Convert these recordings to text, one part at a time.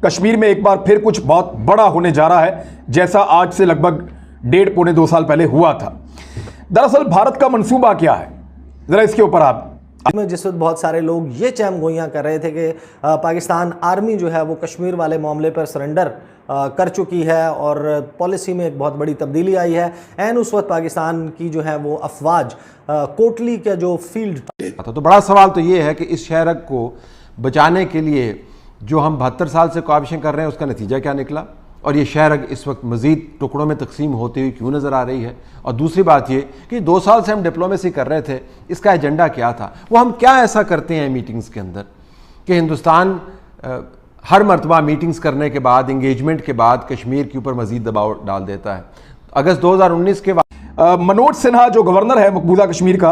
कश्मीर में एक बार फिर कुछ बहुत बड़ा होने जा रहा है, जैसा आज से लगभग 1.5-2 साल पहले हुआ था। दरअसल भारत का मंसूबा क्या है, जरा इसके ऊपर आप में जिस वक्त बहुत सारे लोग ये चैम गोइयाँ कर रहे थे कि पाकिस्तान आर्मी जो है वो कश्मीर वाले मामले पर सरेंडर कर चुकी है और पॉलिसी में एक बहुत बड़ी तब्दीली आई है, एंड उस वक्त पाकिस्तान की जो है वो अफवाज कोटली का जो फील्ड तो बड़ा सवाल तो ये है कि इस शहर को बचाने के लिए जो हम 72 साल से काविशें कर रहे हैं उसका नतीजा क्या निकला, और ये शहर इस वक्त मज़ीद टुकड़ों में तकसीम होती हुई क्यों नज़र आ रही है। और दूसरी बात ये कि 2 साल से हम डिप्लोमेसी कर रहे थे, इसका एजेंडा क्या था, वो हम क्या ऐसा करते हैं मीटिंग्स के अंदर कि हिंदुस्तान हर मरतबा मीटिंग्स करने के बाद, इंगेजमेंट के बाद कश्मीर के ऊपर मज़ीद दबाव डाल देता है। अगस्त 2019 के बाद मनोज सिन्हा जो गवर्नर है मकबूजा कश्मीर का,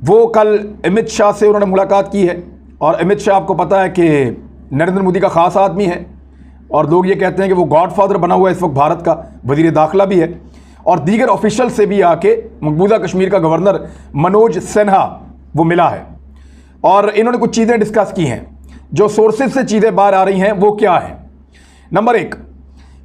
वो कल अमित शाह से उन्होंने मुलाकात की है, और अमित शाह आपको पता है कि नरेंद्र मोदी का ख़ास आदमी है, और लोग ये कहते हैं कि वो गॉडफादर बना हुआ है इस वक्त भारत का, वज़ीर दाखिला भी है, और दीगर ऑफिशियल से भी आके मकबूजा कश्मीर का गवर्नर मनोज सिन्हा वो मिला है, और इन्होंने कुछ चीज़ें डिस्कस की हैं। जो सोर्सेज से चीज़ें बाहर आ रही हैं वो क्या है। नंबर 1,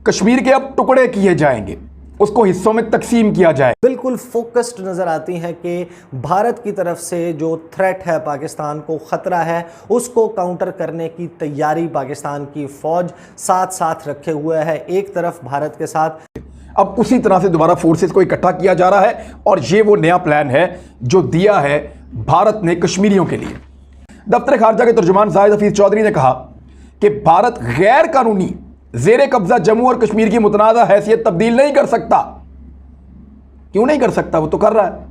कश्मीर के अब टुकड़े किए जाएंगे, उसको हिस्सों में तकसीम किया जाए। बिल्कुल फोकस्ड नज़र आती हैं कि भारत की तरफ से जो थ्रेट है, पाकिस्तान को ख़तरा है, उसको काउंटर करने की तैयारी पाकिस्तान की फ़ौज साथ साथ रखे हुए है, एक तरफ भारत के साथ। अब उसी तरह से दोबारा फोर्सेस को इकट्ठा किया जा रहा है, और ये वो नया प्लान है जो दिया है भारत ने कश्मीरियों के लिए। दफ्तर खारजा के तर्जुमान जाहिद हफीज चौधरी ने कहा कि भारत गैर कानूनी जेर कब्जा जम्मू और कश्मीर की मुतनाज़ा हैसियत तब्दील नहीं कर सकता। क्यों नहीं कर सकता, वो तो कर रहा है,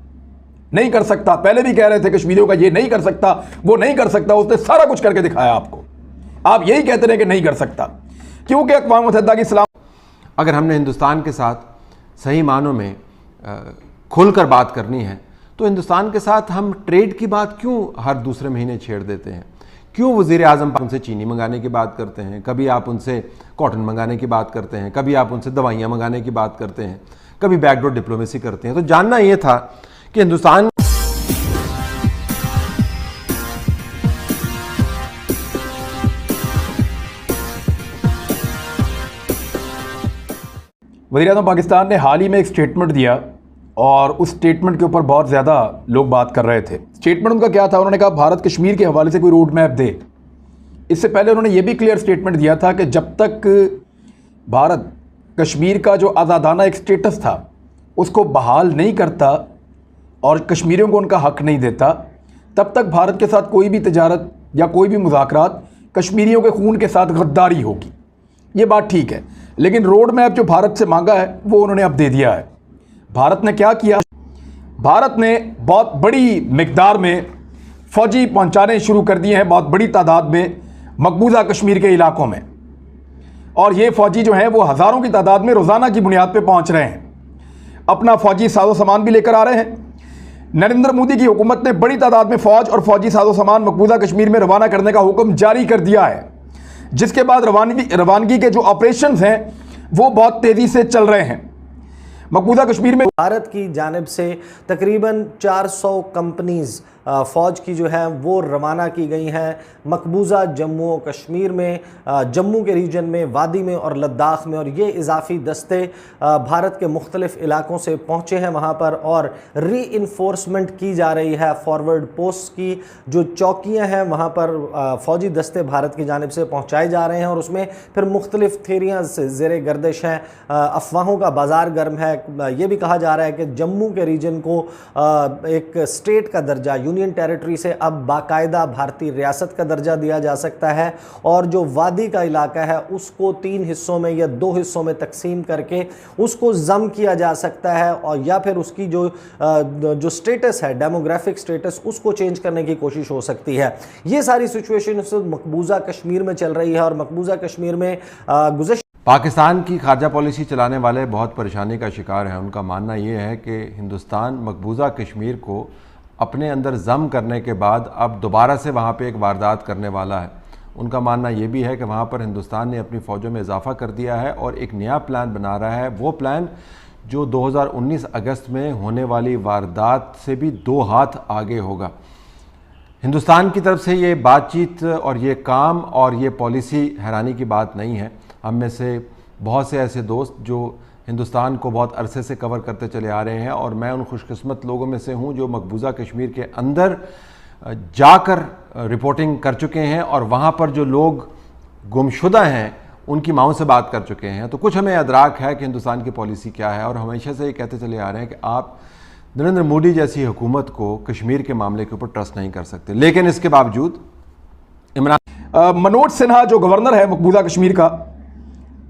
नहीं कर सकता। पहले भी कह रहे थे कश्मीरियों का ये नहीं कर सकता, वो नहीं कर सकता, उसने सारा कुछ करके दिखाया आपको। आप यही कहते रहे कि नहीं कर सकता, क्योंकि अक़वाम मुत्तहिदा की सलाम। अगर हमने हिंदुस्तान के साथ सही मानों में खुलकर बात करनी है तो हिंदुस्तान के साथ हम ट्रेड की बात क्यों हर दूसरे महीने छेड़ देते हैं? क्यों वज़ीर आज़म उनसे चीनी मंगाने की बात करते हैं, कभी आप उनसे कॉटन मंगाने की बात करते हैं, कभी आप उनसे दवाइयाँ मंगाने की बात करते हैं, कभी बैकडोर डिप्लोमेसी करते हैं। तो जानना ये था कि हिंदुस्तान वज़ीर आज़म पाकिस्तान ने हाल ही में एक स्टेटमेंट दिया, और उस स्टेटमेंट के ऊपर बहुत ज़्यादा लोग बात कर रहे थे। स्टेटमेंट उनका क्या था, उन्होंने कहा भारत कश्मीर के हवाले से कोई रोड मैप दे। इससे पहले उन्होंने ये भी क्लियर स्टेटमेंट दिया था कि जब तक भारत कश्मीर का जो आज़ादाना एक स्टेटस था उसको बहाल नहीं करता और कश्मीरियों को उनका हक़ नहीं देता, तब तक भारत के साथ कोई भी तजारत या कोई भी मुज़ाकरात कश्मीरियों के खून के साथ गद्दारी होगी। ये बात ठीक है, लेकिन रोड मैप जो भारत से मांगा है वो उन्होंने अब दे दिया है। भारत ने क्या किया, भारत ने बहुत बड़ी मिकदार में फ़ौजी पहुंचाने शुरू कर दिए हैं, बहुत बड़ी तादाद में मकबूजा कश्मीर के इलाकों में, और ये फ़ौजी जो हैं वो हज़ारों की तादाद में रोज़ाना की बुनियाद पे पहुंच रहे हैं, अपना फ़ौजी साजो सामान भी लेकर आ रहे हैं। नरेंद्र मोदी की हुकूमत ने बड़ी तादाद में फ़ौज और फ़ौजी साजो सामान मकबूजा कश्मीर में रवाना करने का हुक्म जारी कर दिया है, जिसके बाद रवानगी के जो ऑपरेशंस हैं वो बहुत तेज़ी से चल रहे हैं। मकबूजा कश्मीर में भारत की जानिब से तकरीबन 400 कंपनीज़ फ़ौज की जो है वो रवाना की गई हैं मकबूजा जम्मू और कश्मीर में, जम्मू के रीजन में, वादी में और लद्दाख में, और ये इजाफी दस्ते भारत के मुख्तलिफ़ इलाकों से पहुँचे हैं वहाँ पर, और री इन्फोर्समेंट की जा रही है। फॉरवर्ड पोस्ट की जो चौकियाँ हैं वहाँ पर फ़ौजी दस्ते भारत की जानिब से पहुँचाए जा रहे हैं, और उसमें फिर मुख्तलिफ़ थेरियाँ ज़ेर गर्दिश हैं। अफवाहों का बाज़ार गर्म है। ये भी कहा जा रहा है कि जम्मू के रीजन को एक स्टेट का दर्जा, यूनियन टेरिटरी से अब बाकायदा भारतीय रियासत का दर्जा दिया जा सकता है, और जो वादी का इलाका है उसको 3 हिस्सों में या 2 हिस्सों में तकसीम करके उसको जम किया जा सकता है, और या फिर उसकी जो स्टेटस है, डेमोग्राफिक स्टेटस, उसको चेंज करने की कोशिश हो सकती है। ये सारी सिचुएशन मकबूजा कश्मीर में चल रही है, और मकबूजा कश्मीर में गुज़श्ता पाकिस्तान की खारजा पॉलिसी चलाने वाले बहुत परेशानी का शिकार हैं। उनका मानना ये है कि हिंदुस्तान मकबूजा कश्मीर को अपने अंदर जम करने के बाद अब दोबारा से वहाँ पे एक वारदात करने वाला है। उनका मानना ये भी है कि वहाँ पर हिंदुस्तान ने अपनी फ़ौजों में इजाफा कर दिया है और एक नया प्लान बना रहा है। वो प्लान जो 2019 अगस्त में होने वाली वारदात से भी 2 हाथ आगे होगा। हिंदुस्तान की तरफ से ये बातचीत और ये काम और ये पॉलिसी हैरानी की बात नहीं है। हम में से बहुत से ऐसे दोस्त जो हिंदुस्तान को बहुत अरसे से कवर करते चले आ रहे हैं, और मैं उन खुशकिस्मत लोगों में से हूँ जो मकबूजा कश्मीर के अंदर जाकर रिपोर्टिंग कर चुके हैं और वहाँ पर जो लोग गुमशुदा हैं उनकी माँओं से बात कर चुके हैं। तो कुछ हमें अदराक है कि हिंदुस्तान की पॉलिसी क्या है, और हमेशा से ये कहते चले आ रहे हैं कि आप नरेंद्र मोदी जैसी हुकूमत को कश्मीर के मामले के ऊपर ट्रस्ट नहीं कर सकते। लेकिन इसके बावजूद इमरान मनोज सिन्हा जो गवर्नर है मकबूजा कश्मीर का,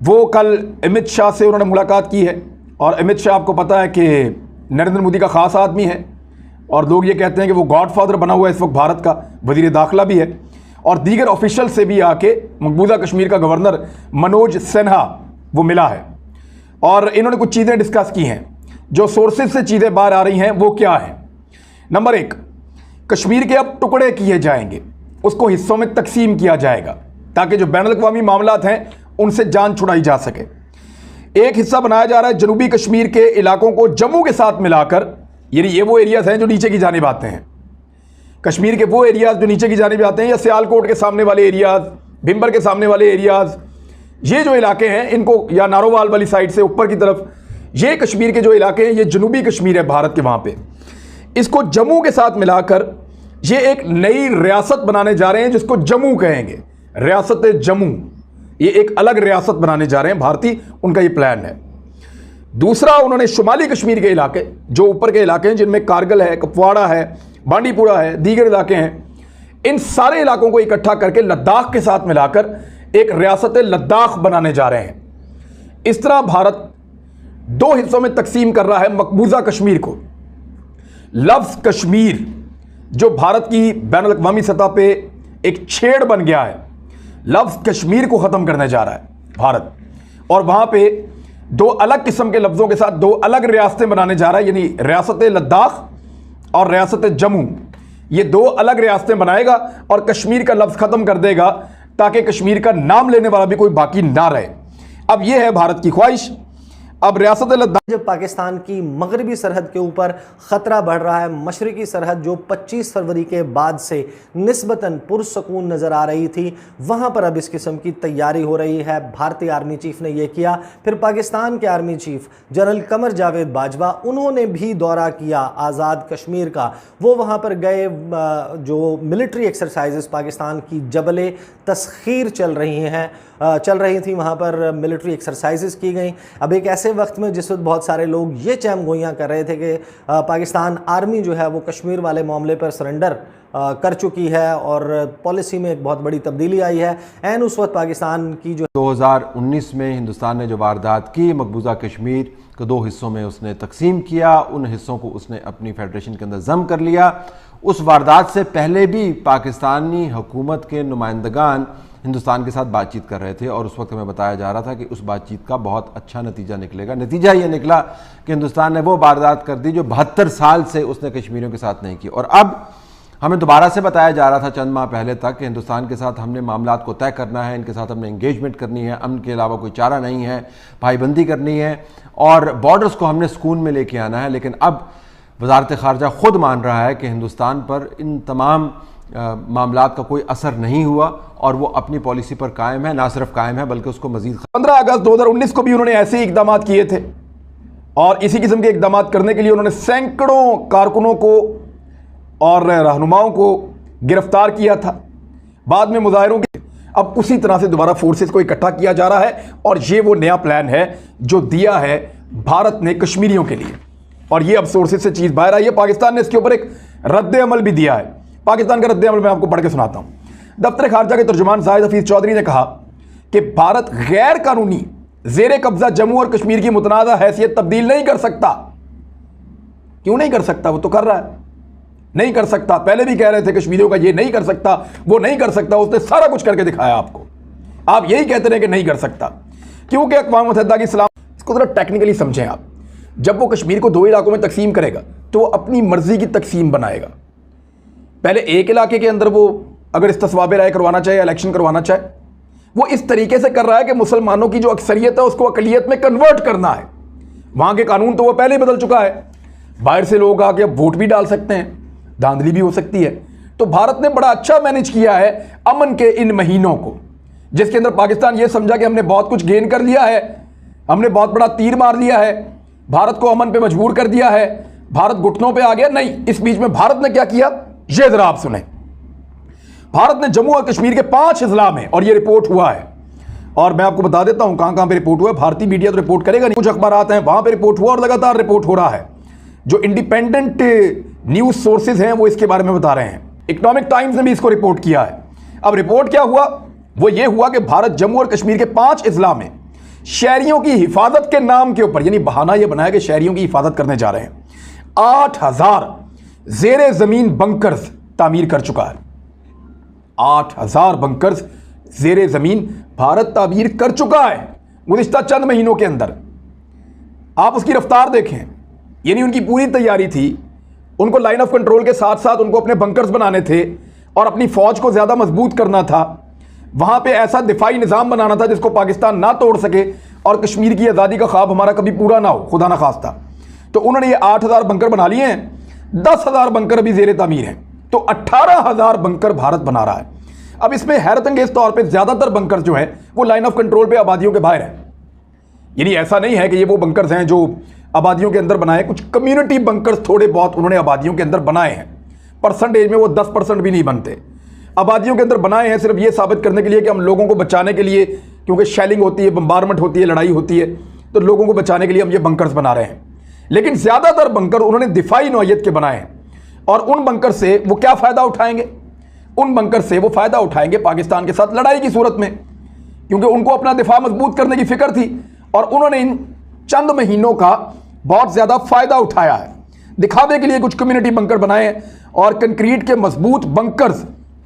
वो कल अमित शाह से उन्होंने मुलाकात की है, और अमित शाह आपको पता है कि नरेंद्र मोदी का ख़ास आदमी है, और लोग ये कहते हैं कि वो गॉडफादर बना हुआ है इस वक्त भारत का, वज़ीर दाखिला भी है, और दीगर ऑफिशियल से भी आके मकबूजा कश्मीर का गवर्नर मनोज सिन्हा वो मिला है, और इन्होंने कुछ चीज़ें डिस्कस की हैं। जो सोर्सेज से चीज़ें बाहर आ रही हैं वो क्या है? नंबर 1, कश्मीर के अब टुकड़े किए जाएंगे, उसको हिस्सों में तकसीम किया जाएगा ताकि जो बैनुल अक़वामी मामलात हैं उनसे जान छुड़ाई जा सके। एक हिस्सा बनाया जा रहा है जनूबी कश्मीर के इलाकों को जम्मू के साथ मिलाकर, यानी ये वो एरियाज़ हैं जो नीचे की जानिब आते हैं, कश्मीर के वो एरियाज़ जो नीचे की जानिब आते हैं, या सियालकोट के सामने वाले एरियाज़, भिम्बर के सामने वाले एरियाज़, ये जो इलाके हैं इनको, या नारोवाल वाली साइड से ऊपर की तरफ, ये कश्मीर के जो इलाके हैं ये जनूबी कश्मीर है भारत के, वहाँ पे इसको जम्मू के साथ मिलाकर ये एक नई रियासत बनाने जा रहे हैं जिसको जम्मू कहेंगे, रियासत जम्मू। ये एक अलग रियासत बनाने जा रहे हैं भारतीय, उनका ये प्लान है। दूसरा, उन्होंने शुमाली कश्मीर के इलाके, जो ऊपर के इलाके हैं जिनमें कारगिल है, कुपवाड़ा है, बांडीपुरा है, दीगर इलाके हैं, इन सारे इलाकों को इकट्ठा करके लद्दाख के साथ मिलाकर एक रियासत लद्दाख बनाने जा रहे हैं। इस तरह भारत 2 हिस्सों में तकसीम कर रहा है मकबूजा कश्मीर को। लफ्ज़ कश्मीर जो भारत की बैनुल अक़वामी सतह पे एक छेड़ बन गया है, लफ्ज़ कश्मीर को ख़त्म करने जा रहा है भारत, और वहाँ पे 2 अलग किस्म के लफ्ज़ों के साथ 2 अलग रियासतें बनाने जा रहा है, यानी रियासत लद्दाख और रियासत जम्मू। ये 2 अलग रियासतें बनाएगा और कश्मीर का लफ्ज़ ख़त्म कर देगा ताकि कश्मीर का नाम लेने वाला भी कोई बाकी ना रहे। अब ये है भारत की ख्वाहिश। अब रियासत लद्दाख, जब पाकिस्तान की मगरबी सरहद के ऊपर ख़तरा बढ़ रहा है, मशरक़ी सरहद जो 25 फरवरी के बाद से निस्बतन पुरसकून नज़र आ रही थी, वहाँ पर अब इस किस्म की तैयारी हो रही है। भारतीय आर्मी चीफ ने यह किया, फिर पाकिस्तान के army chief general Qamar Javed Bajwa, उन्होंने भी दौरा किया आज़ाद कश्मीर का। वो वहाँ पर गए, जो मिलिट्री एक्सरसाइजेस पाकिस्तान की जबल तस्खीर चल रही थी, वहाँ पर मिलिट्री एक्सरसाइजेस की गई। अब एक ऐसे वक्त में जिस वक्त बहुत सारे लोग ये चैमगोइयाँ कर रहे थे कि पाकिस्तान आर्मी जो है वो कश्मीर वाले मामले पर सरेंडर कर चुकी है और पॉलिसी में एक बहुत बड़ी तब्दीली आई है, एन उस वक्त पाकिस्तान की जो 2019 में हिंदुस्तान ने जो वारदात की, मकबूजा कश्मीर को 2 हिस्सों में उसने तकसीम किया, उन हिस्सों को उसने अपनी फेडरेशन के अंदर ज़म कर लिया। उस वारदात से पहले भी पाकिस्तानी हुकूमत के नुमाइंदगान हिंदुस्तान के साथ बातचीत कर रहे थे, और उस वक्त हमें बताया जा रहा था कि उस बातचीत का बहुत अच्छा नतीजा निकलेगा। नतीजा ये निकला कि हिंदुस्तान ने वो वारदात कर दी जो 72 साल से उसने कश्मीरियों के साथ नहीं की। और अब हमें दोबारा से बताया जा रहा था चंद माह पहले तक कि हिंदुस्तान के साथ हमने मामलात को तय करना है, इनके साथ हमने इंगेजमेंट करनी है, अमन के अलावा कोई चारा नहीं है, भाईबंदी करनी है और बॉर्डर्स को हमने सुकून में लेके आना है। लेकिन अब वजारत ख़ारजा खुद मान रहा है कि हिंदुस्तान पर इन तमाम मामलात का कोई असर नहीं हुआ और वो अपनी पॉलिसी पर कायम है, ना सिर्फ कायम है बल्कि उसको मजीद 15 अगस्त 2019 को भी उन्होंने ऐसे ही इकदाम किए थे, और इसी किस्म के इकदाम करने के लिए उन्होंने सैकड़ों कारकुनों को और रहनुमाओं को गिरफ्तार किया था। बाद में मुजाहिरों के, अब उसी तरह से दोबारा फोर्सेस को इकट्ठा किया जा रहा है, और ये वो नया प्लान है जो दिया है भारत ने कश्मीरियों के लिए, और ये अब सोर्सेज से चीज़ बाहर आई है। पाकिस्तान ने इसके ऊपर एक रद्द अमल भी दिया है। पाकिस्तान का रद्द अमल मैं आपको पढ़ के सुनाता हूँ। दफ्तर खारजा के तर्जुमान जाहिद हफीज़ चौधरी ने कहा कि भारत गैर कानूनी जेर कब्जा जम्मू और कश्मीर की मुतनाज़ा हैसियत तब्दील नहीं कर सकता। क्यों नहीं कर सकता? वो तो कर रहा है, नहीं कर सकता। पहले भी कह रहे थे कश्मीरियों का ये नहीं कर सकता, वो नहीं कर सकता, उसने सारा कुछ करके दिखाया आपको। आप यही कहते रहे कि नहीं कर सकता, क्योंकि अक़वाम मुत्तहिदा की इस्लाम, इसको ज़रा टेक्निकली समझें आप। जब वो कश्मीर को 2 इलाकों में तकसीम करेगा तो वो अपनी मर्जी की तकसीम बनाएगा। पहले एक इलाके के अंदर वो अगर इस्तिस्वाब राय करवाना चाहे, इलेक्शन करवाना चाहे, वो इस तरीके से कर रहा है कि मुसलमानों की जो अक्सरियत है उसको अकलियत में कन्वर्ट करना है। वहाँ के कानून तो वो पहले ही बदल चुका है, बाहर से लोग आके अब वोट भी डाल सकते हैं, धांधली भी हो सकती है, तो भारत ने बड़ा अच्छा मैनेज किया है अमन के इन महीनों को, जिसके अंदर पाकिस्तान ये समझा कि हमने बहुत कुछ गेन कर लिया है, हमने बहुत बड़ा तीर मार लिया है, भारत को अमन पे मजबूर कर दिया है, भारत घुटनों पे आ गया। नहीं, इस बीच में भारत ने क्या किया, ये जरा आप सुने। भारत ने जम्मू और कश्मीर के 5 अजला में, और ये रिपोर्ट हुआ है, और मैं आपको बता देता हूं कहां कहां पे रिपोर्ट हुआ है। भारतीय मीडिया तो रिपोर्ट करेगा नहीं, कुछ अखबारात हैं वहां पे रिपोर्ट हुआ और लगातार रिपोर्ट हो रहा है। जो इंडिपेंडेंट न्यूज सोर्सेज हैं वो इसके बारे में बता रहे हैं। इकोनॉमिक टाइम्स ने भी इसको रिपोर्ट किया है। अब रिपोर्ट क्या हुआ, वो ये हुआ कि भारत जम्मू और कश्मीर के 5 अजला में शहरियों की हिफाजत के नाम के ऊपर, यानी बहाना यह बनाया कि शहरियों की हिफाजत करने जा रहे हैं, 8000 जेरे जमीन बंकर्स तामीर कर चुका है। 8000 बंकर्स जेरे जमीन भारत तामीर कर चुका है गुज़िश्ता चंद महीनों के अंदर। आप उसकी रफ्तार देखें, यानी उनकी पूरी तैयारी थी, उनको लाइन ऑफ कंट्रोल के साथ साथ उनको अपने बंकर्स बनाने थे और अपनी फौज को ज्यादा मजबूत करना था। वहां पे ऐसा दिफाई निज़ाम बनाना था जिसको पाकिस्तान ना तोड़ सके और कश्मीर की आज़ादी का ख्वाब हमारा कभी पूरा ना हो, खुदा ना खास्ता। तो उन्होंने ये 8000 बंकर बना लिए हैं, 10,000 बंकर अभी जेरे तामीर हैं, तो 18,000 बंकर भारत बना रहा है। अब इसमें हैरत अंगेज तौर पे ज्यादातर बंकर जो है वो लाइन ऑफ कंट्रोल पे आबादियों के बाहर है। यानी ऐसा नहीं है कि ये वो बंकर्स हैं जो आबादियों के अंदर बनाए, कुछ कम्युनिटी बंकर्स थोड़े बहुत उन्होंने आबादियों के अंदर बनाए हैं। परसेंटेज में वो 10% भी नहीं बनते, आबादियों के अंदर बनाए हैं सिर्फ ये साबित करने के लिए कि हम लोगों को बचाने के लिए, क्योंकि शेलिंग होती है, बम्बारमेंट होती है, लड़ाई होती है, तो लोगों को बचाने के लिए हम ये बंकर्स बना रहे हैं। लेकिन ज्यादातर बंकर उन्होंने दिफाई नौयत के बनाए हैं, और उन बंकर से वो क्या फायदा उठाएंगे, उन बंकर से वो फायदा उठाएंगे पाकिस्तान के साथ लड़ाई की सूरत में, क्योंकि उनको अपना दिफा मजबूत करने की फिक्र थी और उन्होंने इन चंद महीनों का बहुत ज्यादा फायदा उठाया है। दिखावे के लिए कुछ कम्युनिटी बंकर बनाए हैं और कंक्रीट के मजबूत बंकर्स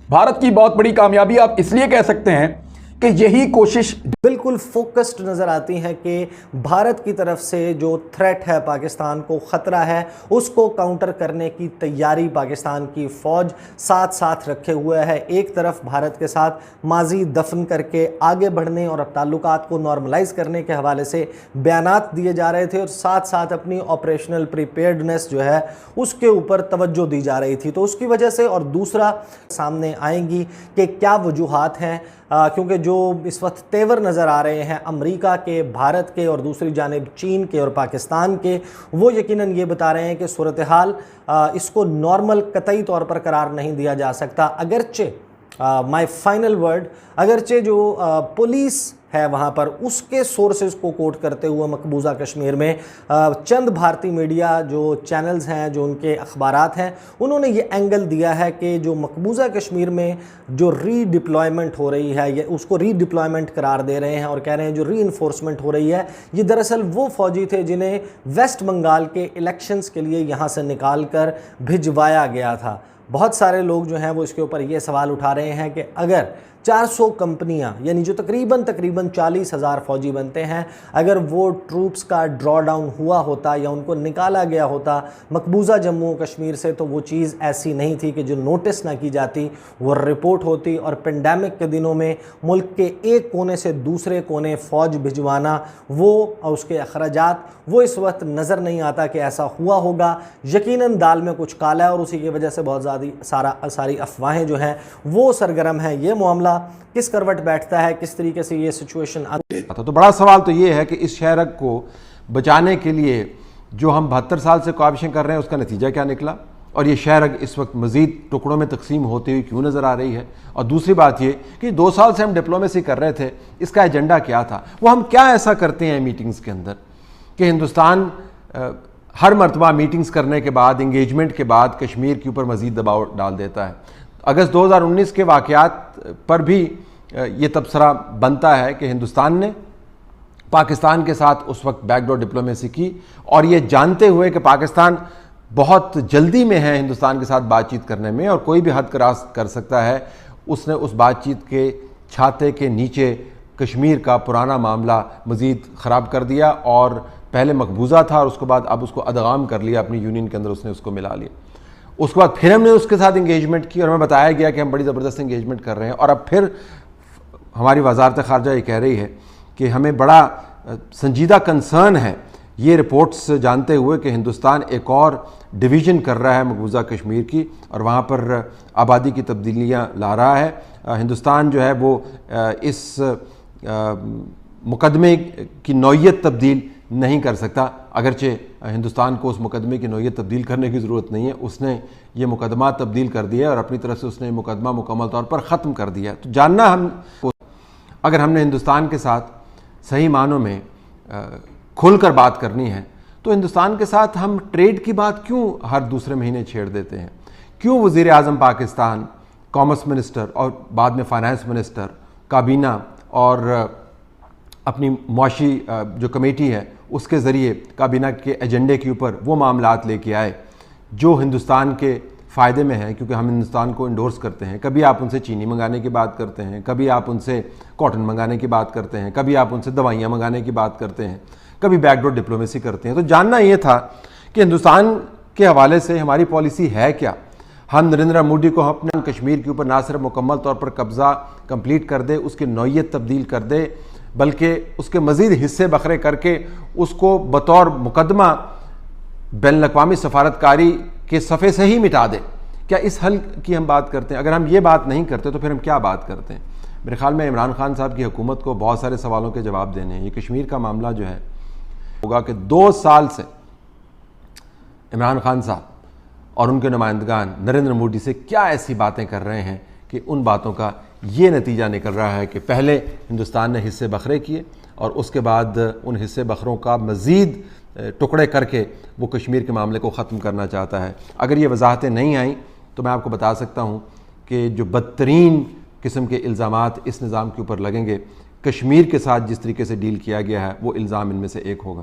भारत की बहुत बड़ी कामयाबी आप इसलिए कह सकते हैं कि यही कोशिश बिल्कुल फोकस्ड नज़र आती है कि भारत की तरफ से जो थ्रेट है, पाकिस्तान को ख़तरा है, उसको काउंटर करने की तैयारी पाकिस्तान की फ़ौज साथ साथ रखे हुए है। एक तरफ भारत के साथ माजी दफन करके आगे बढ़ने और ताल्लुकात को नॉर्मलाइज करने के हवाले से बयानात दिए जा रहे थे, और साथ साथ अपनी ऑपरेशनल प्रिपेयर्डनेस जो है उसके ऊपर तवज्जो दी जा रही थी। तो उसकी वजह से, और दूसरा सामने आएंगी कि क्या वजूहात हैं, क्योंकि जो इस वक्त तेवर नज़र आ रहे हैं अमेरिका के, भारत के और दूसरी जानिब चीन के और पाकिस्तान के, वो यकीनन ये बता रहे हैं कि सूरत हाल इसको नॉर्मल कतई तौर पर करार नहीं दिया जा सकता। अगरचे माय फाइनल वर्ड, अगरचे जो पुलिस है वहाँ पर उसके सोर्सेज को कोट करते हुए मकबूजा कश्मीर में चंद भारतीय मीडिया जो चैनल्स हैं, जो उनके अखबारात हैं, उन्होंने ये एंगल दिया है कि जो मकबूजा कश्मीर में जो रीडिप्लॉयमेंट हो रही है, ये उसको रीडिप्लॉयमेंट करार दे रहे हैं और कह रहे हैं जो रीइंफोर्समेंट हो रही है, ये दरअसल वो फौजी थे जिन्हें वेस्ट बंगाल के इलेक्शंस के लिए यहाँ से निकाल कर भिजवाया गया था। बहुत सारे लोग जो हैं वो इसके ऊपर ये सवाल उठा रहे हैं कि अगर 400 कंपनियां, यानी जो तकरीबन 40,000 फौजी बनते हैं, अगर वो ट्रूप्स का ड्रॉ डाउन हुआ होता या उनको निकाला गया होता मकबूजा जम्मू कश्मीर से, तो वो चीज़ ऐसी नहीं थी कि जो नोटिस ना की जाती, वो रिपोर्ट होती। और पेंडेमिक के दिनों में मुल्क के एक कोने से दूसरे कोने फ़ौज भिजवाना, वो और उसके अखराजात, वो इस वक्त नज़र नहीं आता कि ऐसा हुआ होगा। यकीनन दाल में कुछ काला है और उसी की वजह से बहुत ज़्यादा सारी अफवाहें जो हैं वो सरगर्म हैं। ये मामला किस करवट बैठता है, किस तरीके से ये सिचुएशन तो बड़ा सवाल तो ये है कि इस शहर को बचाने के लिए जो हम 72 साल से ख्वाहिशें कर रहे हैं उसका नतीजा क्या निकला, और ये शहर इस वक्त मज़ीद टुकड़ों में तकसीम होती हुई क्यों नज़र आ रही है। और दूसरी बात ये कि 2 साल से हम डिप्लोमेसी कर रहे थे, इसका एजेंडा क्या था, वो हम क्या ऐसा करते हैं मीटिंग्स के अंदर कि हिंदुस्तान हर मरतबा मीटिंग्स करने के बाद, इंगेजमेंट के बाद कश्मीर के ऊपर मज़ीद दबाव डाल देता है। अगस्त 2019 के वाक़यात पर भी ये तबसरा बनता है कि हिंदुस्तान ने पाकिस्तान के साथ उस वक्त बैकडोर डिप्लोमेसी की, और ये जानते हुए कि पाकिस्तान बहुत जल्दी में है हिंदुस्तान के साथ बातचीत करने में और कोई भी हद क्रॉस कर सकता है, उसने उस बातचीत के छाते के नीचे कश्मीर का पुराना मामला मज़ीद ख़राब कर दिया, और पहले मकबूजा था और उसके बाद अब उसको अदगाम कर लिया, अपनी यूनियन के अंदर उसने उसको मिला लिया। उसके बाद फिर हमने उसके साथ इंगेजमेंट की और हमें बताया गया कि हम बड़ी ज़बरदस्त इंगेजमेंट कर रहे हैं, और अब फिर हमारी वजारत ख़ारजा ये कह रही है कि हमें बड़ा संजीदा कंसर्न है ये रिपोर्ट्स जानते हुए कि हिंदुस्तान एक और डिवीज़न कर रहा है मकबूजा कश्मीर की और वहाँ पर आबादी की तब्दीलियाँ ला रहा है, हिंदुस्तान जो है वो इस मुकदमे की नौइयत तब्दील नहीं कर सकता। अगरचे हिंदुस्तान को उस मुकदमे की नौइयत तब्दील करने की ज़रूरत नहीं है, उसने ये मुकदमा तब्दील कर दिया और अपनी तरफ से उसने मुकदमा मुकम्मल तौर पर ख़त्म कर दिया। तो जानना हम, अगर हमने हिंदुस्तान के साथ सही मानों में खुलकर बात करनी है तो हिंदुस्तान के साथ हम ट्रेड की बात क्यों हर दूसरे महीने छेड़ देते हैं? क्यों वज़ीर आज़म पाकिस्तान, कॉमर्स मिनिस्टर और बाद में फाइनेंस मिनिस्टर, काबीना और अपनी मुआशी जो कमेटी है उसके ज़रिए काबीना के एजेंडे के ऊपर वो मामलात लेके आए जो हिंदुस्तान के फ़ायदे में हैं, क्योंकि हम हिंदुस्तान को इंडोर्स करते हैं। कभी आप उनसे चीनी मंगाने की बात करते हैं, कभी आप उनसे कॉटन मंगाने की बात करते हैं, कभी आप उनसे दवाइयाँ मंगाने की बात करते हैं, कभी बैकडोर डिप्लोमेसी करते हैं। तो जानना ये था कि हिंदुस्तान के हवाले से हमारी पॉलिसी है क्या। हम नरेंद्र मोदी को अपने कश्मीर के ऊपर ना सिर्फ मुकम्मल तौर पर कब्ज़ा कंप्लीट कर दे, उसकी नौइयत तब्दील कर दे, बल्कि उसके मज़ीद हिस्से बखरे करके उसको बतौर मुकदमा बैनुल-अक़वामी सफारतकारी के सफ़े से ही मिटा दे। क्या इस हल की हम बात करते हैं? अगर हम ये बात नहीं करते तो फिर हम क्या बात करते हैं? मेरे ख्याल में इमरान खान साहब की हुकूमत को बहुत सारे सवालों के जवाब देने हैं। ये कश्मीर का मामला जो है होगा कि 2 साल से इमरान खान साहब और उनके नुमाइंदगान नरेंद्र मोदी से क्या ऐसी बातें कर रहे हैं कि उन बातों का ये नतीजा निकल रहा है कि पहले हिंदुस्तान ने हिस्से बखरे किए और उसके बाद उन हिस्से बखरों का मज़ीद टुकड़े करके वो कश्मीर के मामले को ख़त्म करना चाहता है। अगर ये वजाहतें नहीं आईं तो मैं आपको बता सकता हूँ कि जो बदतरीन किस्म के इल्ज़ामात इस निज़ाम के ऊपर लगेंगे, कश्मीर के साथ जिस तरीके से डील किया गया है वो इल्ज़ाम इनमें से एक होगा।